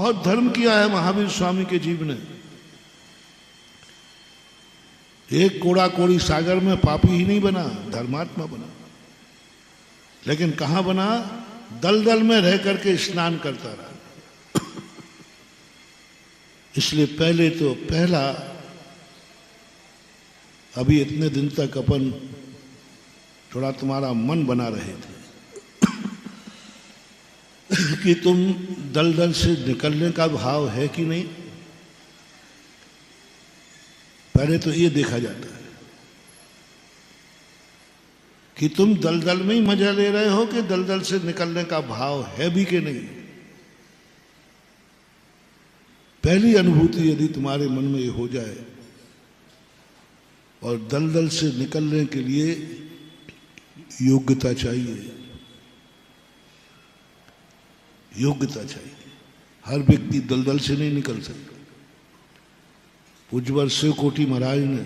बहुत धर्म किया है महावीर स्वामी के जीव ने। एक कोड़ा कोड़ी सागर में पापी ही नहीं बना, धर्मात्मा बना। लेकिन कहां बना? दलदल में रह करके स्नान करता रहा। इसलिए पहले तो पहला, अभी इतने दिन तक अपन थोड़ा तुम्हारा मन बना रहे थे कि तुम दलदल से निकलने का भाव है कि नहीं। पहले तो ये देखा जाता है कि तुम दलदल में ही मजा ले रहे हो कि दलदल से निकलने का भाव है भी कि नहीं। पहली अनुभूति यदि तुम्हारे मन में ये हो जाए, और दलदल से निकलने के लिए योग्यता चाहिए, योग्यता चाहिए। हर व्यक्ति दलदल से नहीं निकल सकता। पूज्यवर शिव कोटि महाराज ने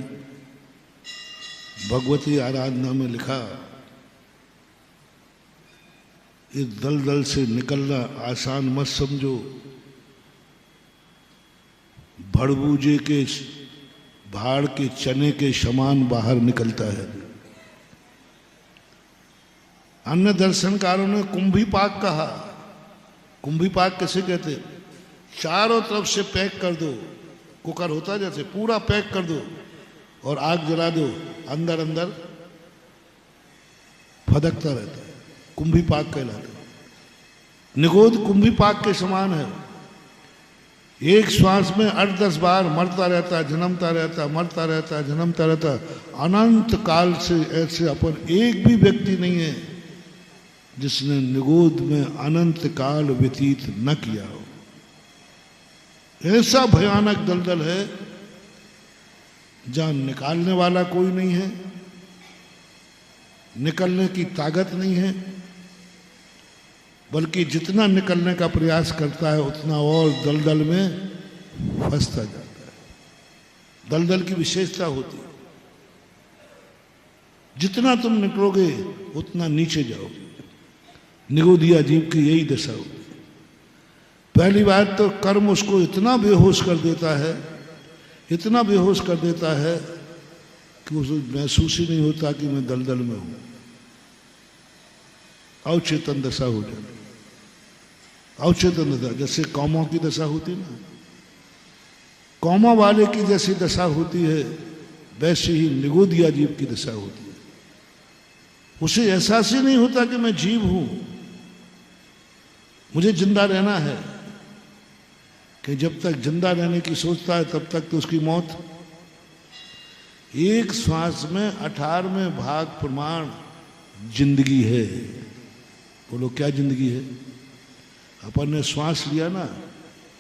भगवती आराधना में लिखा, इस दलदल से निकलना आसान मत समझो, भड़बूजे के भाड़ के चने के समान बाहर निकलता है। अन्य दर्शनकारों ने कुंभीपाक कहा। कुंभीपाक कैसे कहते? चारों तरफ से पैक कर दो, कुकर होता जैसे, पूरा पैक कर दो और आग जला दो, अंदर अंदर फदकता रहता है, कुंभीपाक कहलाता है। निगोद कुंभीपाक के समान है। एक श्वास में 8-10 बार मरता रहता है, जन्मता रहता है, मरता रहता है, जन्मता रहता है। अनंत काल से ऐसे अपन एक भी व्यक्ति नहीं है जिसने निगोद में अनंत काल व्यतीत न किया हो। ऐसा भयानक दलदल है जहां निकालने वाला कोई नहीं है, निकलने की ताकत नहीं है, बल्कि जितना निकलने का प्रयास करता है उतना और दलदल में फंसता जाता है। दलदल की विशेषता होती है, जितना तुम निकलोगे उतना नीचे जाओगे। निगोदिया जीव की यही दशा होती है। पहली बात तो कर्म उसको इतना बेहोश कर देता है, इतना बेहोश कर देता है कि उसे महसूस ही नहीं होता कि मैं दलदल में हूं। अवचेतन दशा हो जाती। अवचेतन दशा जैसे कौमों की दशा होती ना, कौमा वाले की जैसी दशा होती है, वैसे ही निगोदिया जीव की दशा होती है। उसे एहसास ही नहीं होता कि मैं जीव हूं, मुझे जिंदा रहना है। कि जब तक जिंदा रहने की सोचता है तब तक तो उसकी मौत। एक श्वास में 18वें भाग प्रमाण जिंदगी है। बोलो क्या जिंदगी है? अपन ने श्वास लिया ना,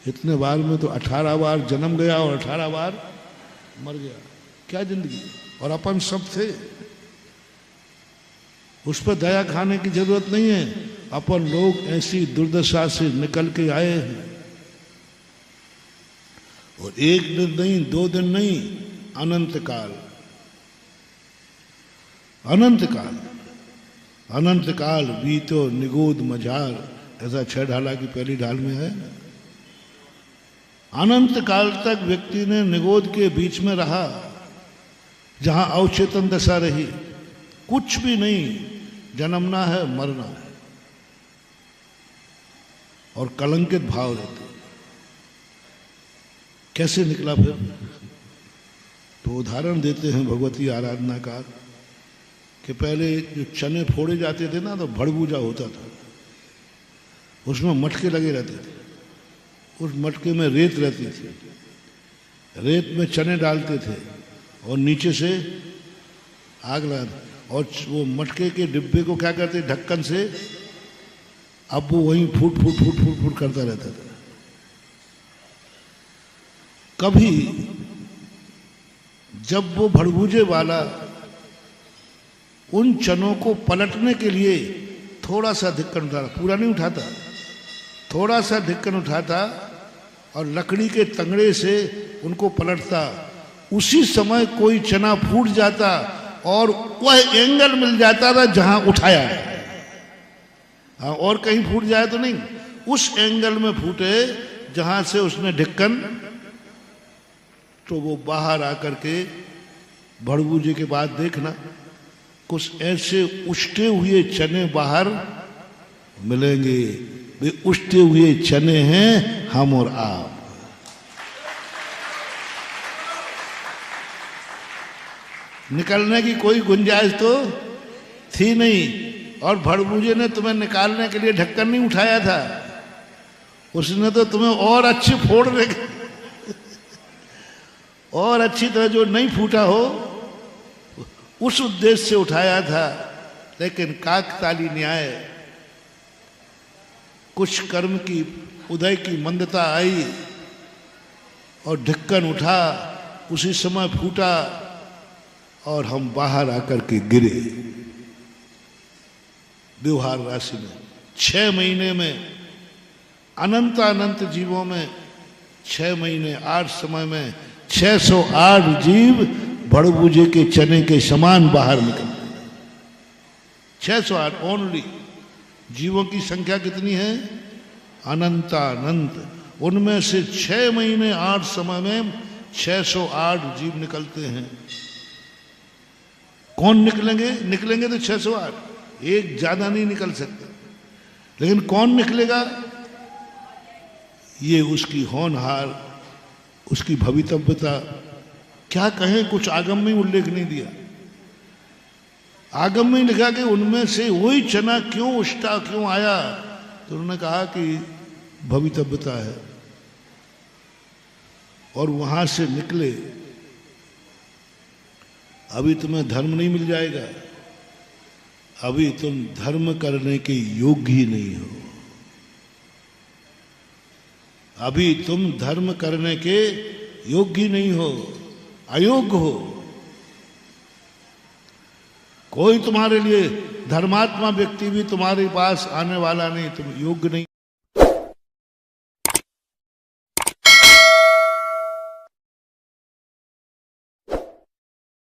इतने बार में तो 18 बार जन्म गया और 18 बार मर गया। क्या जिंदगी? और अपन सब थे। उस पर दया खाने की जरूरत नहीं है। अपन लोग ऐसी दुर्दशा से निकल के आए हैं, और एक दिन नहीं, 2 दिन नहीं, अनंत काल, अनंत काल, अनंत काल बीतो निगोद मझार, ऐसा 6 ढाला की पहली ढाल में है। अनंत काल तक व्यक्ति ने निगोद के बीच में रहा, जहां अवचेतन दशा रही। कुछ भी नहीं, जन्मना है, मरना है, और कलंकित भाव रहते। कैसे निकला फिर? तो उदाहरण देते हैं भगवती आराधना का कि पहले जो चने फोड़े जाते थे ना, तो भड़बूजा होता था, उसमें मटके लगे रहते थे, उस मटके में रेत रहती थी, रेत में चने डालते थे और नीचे से आग लगा, और वो मटके के डिब्बे को क्या करते, ढक्कन से, अब वो वहीं फूट फूट फूट फूट फूट करता रहता था। कभी जब वो भड़बूजे वाला उन चनों को पलटने के लिए थोड़ा सा ढक्कन उठाता, पूरा नहीं उठाता, थोड़ा सा ढक्कन उठाता और लकड़ी के तंगड़े से उनको पलटता, उसी समय कोई चना फूट जाता और वह एंगल मिल जाता था जहां उठाया है। और कहीं फूट जाए तो नहीं, उस एंगल में फूटे जहां से उसने ढक्कन, तो वो बाहर आकर के भड़बूजे के बाद देखना कुछ ऐसे उष्टे हुए चने बाहर मिलेंगे। वे उष्टे हुए चने हैं हम और आप। निकलने की कोई गुंजाइश तो थी नहीं, और भड़बूजे ने तुम्हें निकालने के लिए ढक्कन नहीं उठाया था, उसने तो तुम्हें और अच्छी फोड़ने और अच्छी तरह जो नहीं फूटा हो उस उद्देश्य से उठाया था। लेकिन काकताली न्याय, कुछ कर्म की उदय की मंदता आई और ढक्कन उठा, उसी समय फूटा और हम बाहर आकर के गिरे। व्यवहार राशि में 6 महीने में अनंत जीवों में 6 महीने 8 समय में 608 जीव भड़बूजे के चने के समान बाहर निकलते हैं। 608 ओनली। जीवों की संख्या कितनी है? अनंत। उनमें से 6 महीने 8 समय में 608 जीव निकलते हैं। कौन निकलेंगे? निकलेंगे तो 608, एक ज्यादा नहीं निकल सकते। लेकिन कौन निकलेगा? ये उसकी होनहार, उसकी भवितव्यता। क्या कहें, कुछ आगम में उल्लेख नहीं दिया। आगम में लिखा कि उनमें से वही चना क्यों उष्टा क्यों आया, तो उन्होंने कहा कि भवितव्यता है। और वहां से निकले। अभी तुम्हें धर्म नहीं मिल जाएगा, अभी तुम धर्म करने के योग्य ही नहीं हो। अभी तुम धर्म करने के योग्य नहीं हो, अयोग्य हो। कोई तुम्हारे लिए धर्मात्मा व्यक्ति भी तुम्हारे पास आने वाला नहीं, तुम योग्य नहीं।